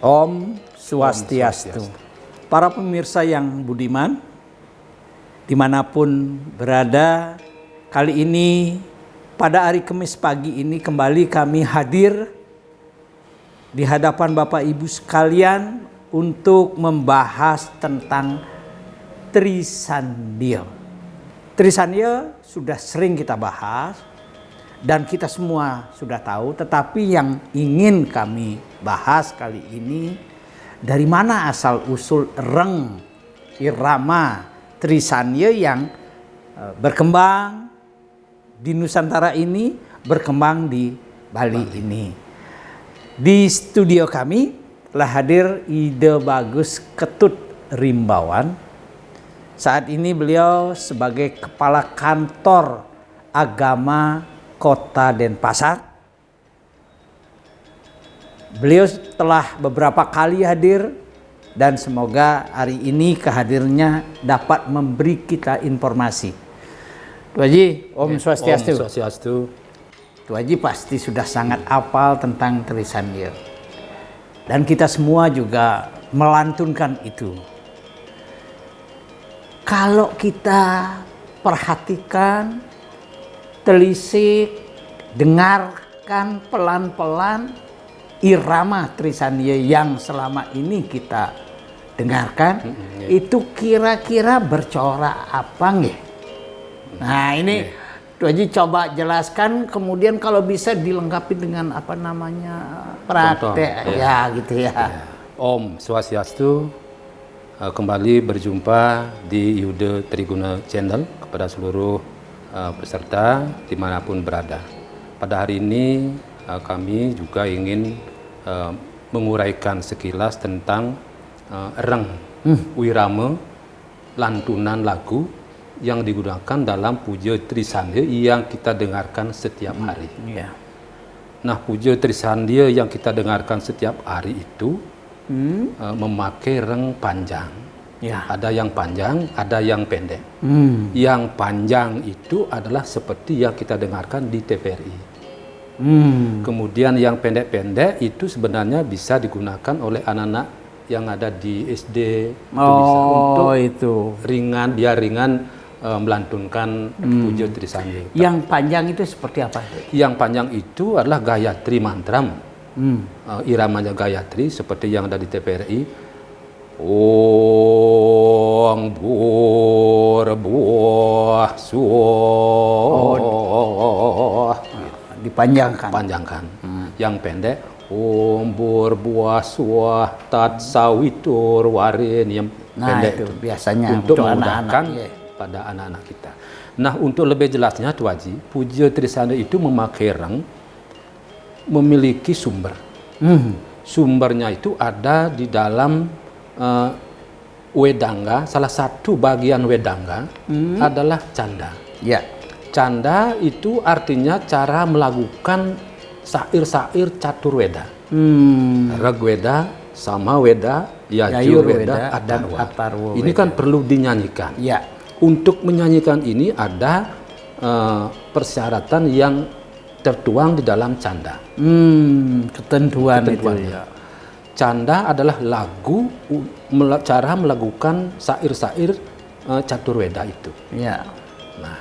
Om Swastiastu. Para pemirsa yang budiman, dimanapun berada, kali ini pada hari Kamis pagi ini kembali kami hadir di hadapan Bapak Ibu sekalian untuk membahas tentang Trisandya. Trisandya sudah sering kita bahas dan kita semua sudah tahu, tetapi yang ingin kami bahas kali ini, dari mana asal usul reng irama Trisandya yang berkembang di Nusantara ini, berkembang di Bali ini. Di studio kami telah hadir Ide Bagus Ketut Rimbawan. Saat ini beliau sebagai Kepala Kantor Agama Kota Denpasar. Beliau telah beberapa kali hadir dan semoga hari ini kehadirannya dapat memberi kita informasi. Tu Haji, Om Swastiastu. Om Swastiastu. Tu Haji pasti sudah sangat hafal tentang Trisandya. Dan kita semua juga melantunkan itu. Kalau kita perhatikan, telisik, dengarkan pelan-pelan irama Trisandya yang selama ini kita dengarkan, itu kira-kira bercorak apa nggih? Nah ini Tu Haji coba jelaskan, kemudian kalau bisa dilengkapi dengan apa namanya praktek ya gitu ya. Om Swastiastu, kembali berjumpa di Yuda Triguna Channel kepada seluruh peserta dimanapun berada. Pada hari ini kami juga ingin menguraikan sekilas tentang reng wirama lantunan lagu yang digunakan dalam puja Trisandya yang kita dengarkan setiap hari. Nah, puja Trisandya yang kita dengarkan setiap hari itu memakai reng panjang. Ada yang panjang, ada yang pendek. Yang panjang itu adalah seperti yang kita dengarkan di TVRI. Kemudian yang pendek-pendek itu sebenarnya bisa digunakan oleh anak-anak yang ada di SD. Bisa untuk ringan, biar ringan melantunkan puja Trisandya. Yang panjang itu seperti apa? Yang panjang itu adalah Gayatri Mantram. Iramanya Gayatri seperti yang ada di TVRI. Om Burbuah Suah. Dipanjangkan. Yang pendek Om Burbuah Suah Tat Sawitur Warin, yang pendek itu biasanya untuk memudahkan pada anak-anak kita. Nah, untuk lebih jelasnya Tu Haji, puja Trisandya itu memakai reng memiliki sumber. Sumbernya itu ada di dalam wedangga. Salah satu bagian wedangga adalah canda. Canda itu artinya cara melakukan sair-sair caturweda. Ragweda, Samaweda, Yajurweda, Atharwa. Ini kan perlu dinyanyikan. Untuk menyanyikan ini ada persyaratan yang tertuang di dalam canda. Ketentuan itu ya. Canda adalah lagu, cara melakukan sair-sair caturweda itu. Nah,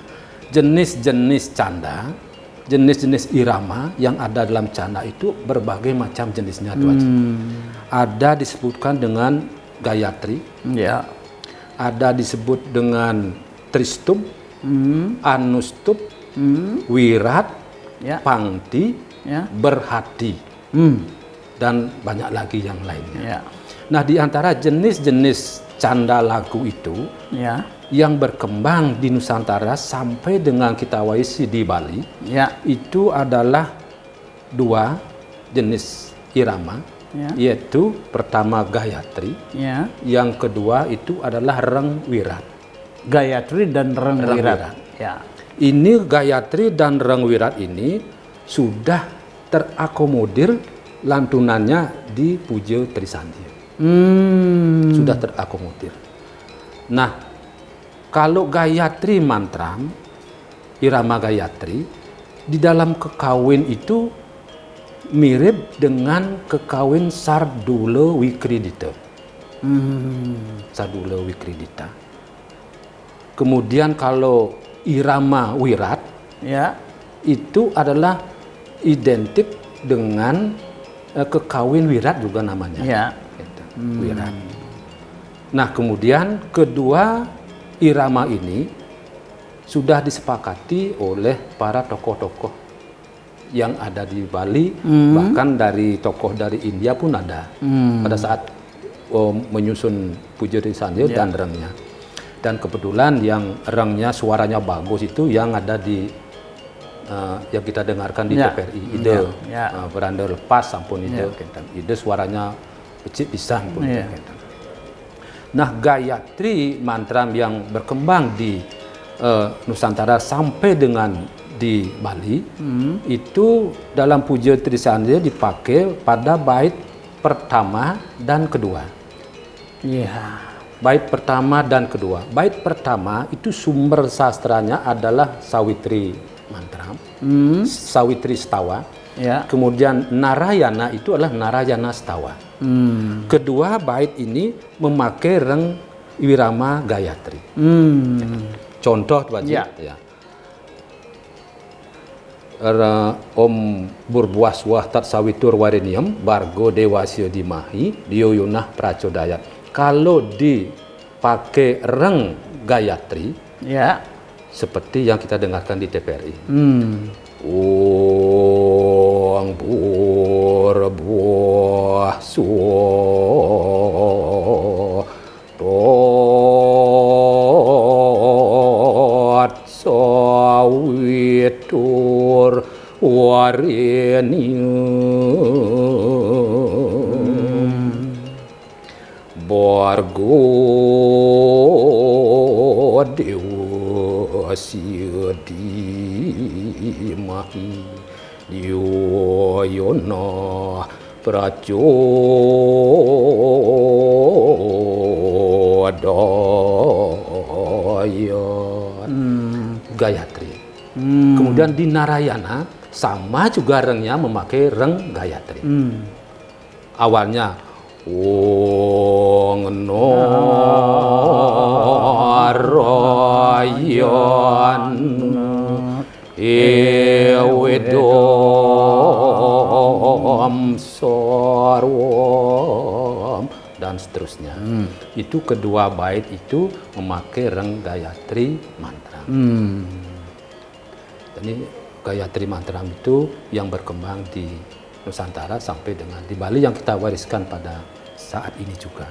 jenis-jenis canda, jenis-jenis irama yang ada dalam canda itu berbagai macam jenisnya, Tu Haji. Ada disebutkan dengan Gayatri, ada disebut dengan Tristub, Anustup, Wirat, Pangti, Berhati, dan banyak lagi yang lainnya. Nah, di antara jenis-jenis canda lagu itu yang berkembang di Nusantara sampai dengan kita waisi di Bali, itu adalah dua jenis irama, yaitu pertama Gayatri, yang kedua itu adalah reng wirat. Gayatri dan reng wirat. Ini Gayatri dan reng wirat ini sudah terakomodir lantunannya di puja Trisandya. Sudah terakomodir. Nah, kalau Gayatri Mantram, irama Gayatri, di dalam kekawin itu mirip dengan kekawin Sardula Wikridita. Sardula Wikridita. Kemudian kalau irama wirat, Ya. itu adalah identik dengan kekawin wirat juga namanya. Ya. Gitu, wirat. Nah, kemudian kedua irama ini sudah disepakati oleh para tokoh-tokoh yang ada di Bali, bahkan dari tokoh dari India pun ada pada saat menyusun Puja Trisandia dan rengnya. Dan kebetulan yang rengnya suaranya bagus itu yang ada di yang kita dengarkan di TPRI, ide beranda lepas sampun ide, ide suaranya kecil pisang pun. Nah, Gayatri mantra yang berkembang di Nusantara sampai dengan di Bali itu dalam Puja Trisandia dipakai pada bait pertama dan kedua. Iya. Bait pertama dan kedua. Bait pertama itu sumber sastranya adalah Sawitri mantra, Sawitri Stawa. Ya. Kemudian Narayana itu adalah Narayana Stawa. Kedua bait ini memakai reng Wirama Gayatri. Contoh Wajib, ya. Om burbuas-wah tat sawitur warenium bargo dewasya dimahi diyoyunah pracodayat. Kalau dipakai reng Gayatri, Ya. seperti yang kita dengarkan di TPRI. Om burbuah tot sawitur warenium bargo dewasya dimahi diyoyona pracodayat. Gayatri. Kemudian di Narayana sama juga rengnya memakai reng Gayatri. Awalnya Ong Narayan Ewedom Sarwam dan seterusnya. Itu kedua bait itu memakai reng Gayatri mantra. Jadi Gayatri mantra itu yang berkembang di Nusantara sampai dengan di Bali yang kita wariskan pada saat ini juga.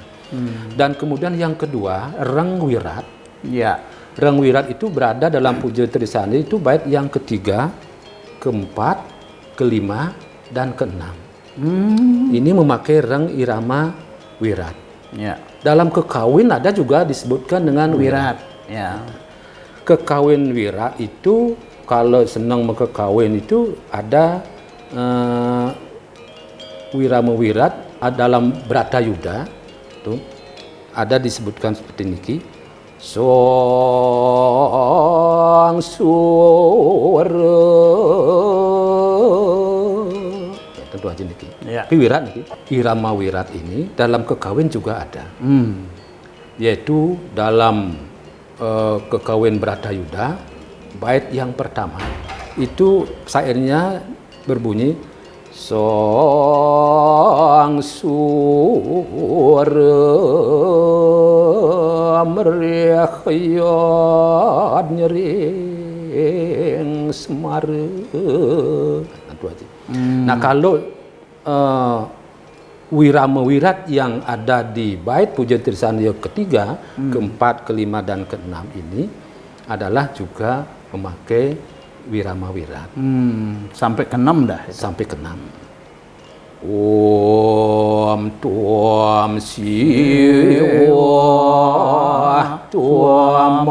Dan kemudian yang kedua, reng wirat. Ya. Reng wirat itu berada dalam Puja Trisandia itu bait yang ketiga, keempat, kelima, dan keenam. Ini memakai reng irama wirat. Ya. Dalam kekawin ada juga disebutkan dengan wirat. Ya. Kekawin wirat itu kalau senang mengkekawin itu ada wirama wirat dalam Bratayuda tuh ada disebutkan seperti niki song suara ya, tentu aja niki. Ya. Tapi wirat niki irama wirat ini dalam kekawin juga ada, yaitu dalam kekawin Bratayuda bait yang pertama itu syairnya berbunyi song suara meriahyat nyering semara. Nah, kalau wirama wirat yang ada di bait Puja Trisandia ketiga, keempat, kelima, dan keenam ini adalah juga memakai wirama wirat. Sampai ke-6 dah. Sampai ke-6. Om tuam siwa tuam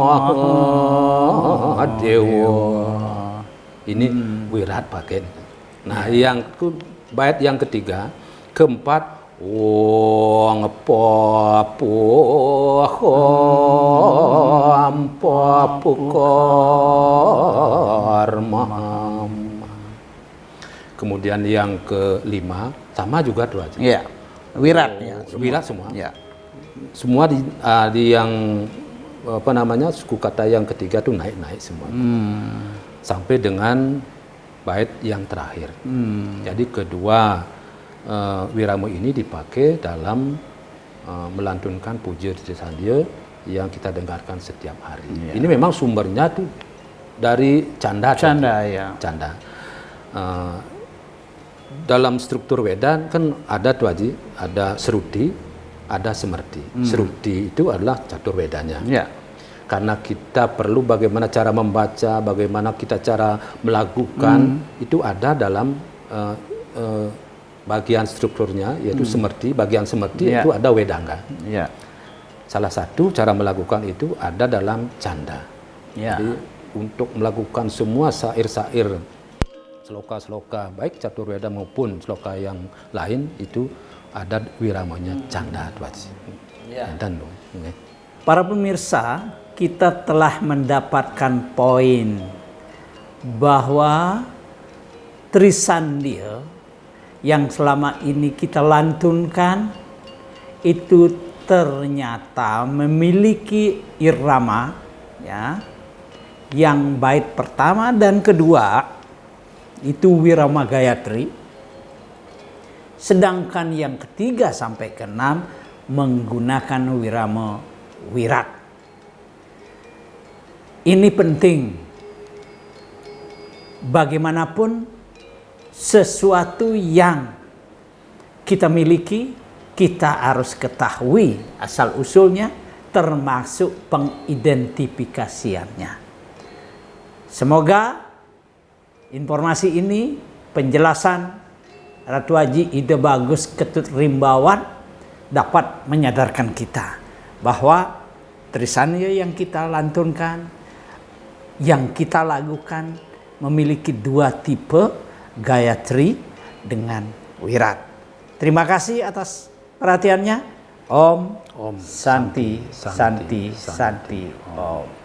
mahadewa. Ini wirat pakai. Nah, yang bait yang ketiga, keempat Wong papuhom papukor maham. kemudian yang kelima sama juga tuh aja. Iya. Wiratnya. Wirat semua. Ya. Semua di yang apa namanya suku kata yang ketiga tuh naik semua. Sampai dengan bait yang terakhir. Jadi kedua wirama ini dipakai dalam melantunkan puja Titi Sandia yang kita dengarkan setiap hari. Ini memang sumbernya tuh dari canda. Canda ya. Canda. Dalam struktur Weda kan ada tuh Haji, ada Seruti, ada Semerti. Seruti itu adalah catur Wedanya. Ya. Karena kita perlu bagaimana cara membaca, bagaimana kita cara melakukan, itu ada dalam bagian strukturnya, yaitu Semerti. Bagian Semerti itu ada Wedangga. Ya. Salah satu cara melakukan itu ada dalam canda. Ya. Jadi untuk melakukan semua sair-sair, sloka-sloka, baik catur Weda maupun sloka yang lain, itu ada wiramanya canda. Ya. Dan Para pemirsa, kita telah mendapatkan poin bahwa Trisandia yang selama ini kita lantunkan itu ternyata memiliki irama ya, yang bait pertama dan kedua itu wirama Gayatri, sedangkan yang ketiga sampai keenam menggunakan wirama Wirat. Ini penting. Bagaimanapun sesuatu yang kita miliki, kita harus ketahui asal-usulnya termasuk pengidentifikasiannya. Semoga informasi ini, penjelasan Ratu Haji Ida Bagus Ketut Rimbawan dapat menyadarkan kita bahwa Trisandia yang kita lantunkan, yang kita lakukan memiliki dua tipe, Gayatri dengan Wirat. Terima kasih atas perhatiannya. Om Santi Santi Santi Om.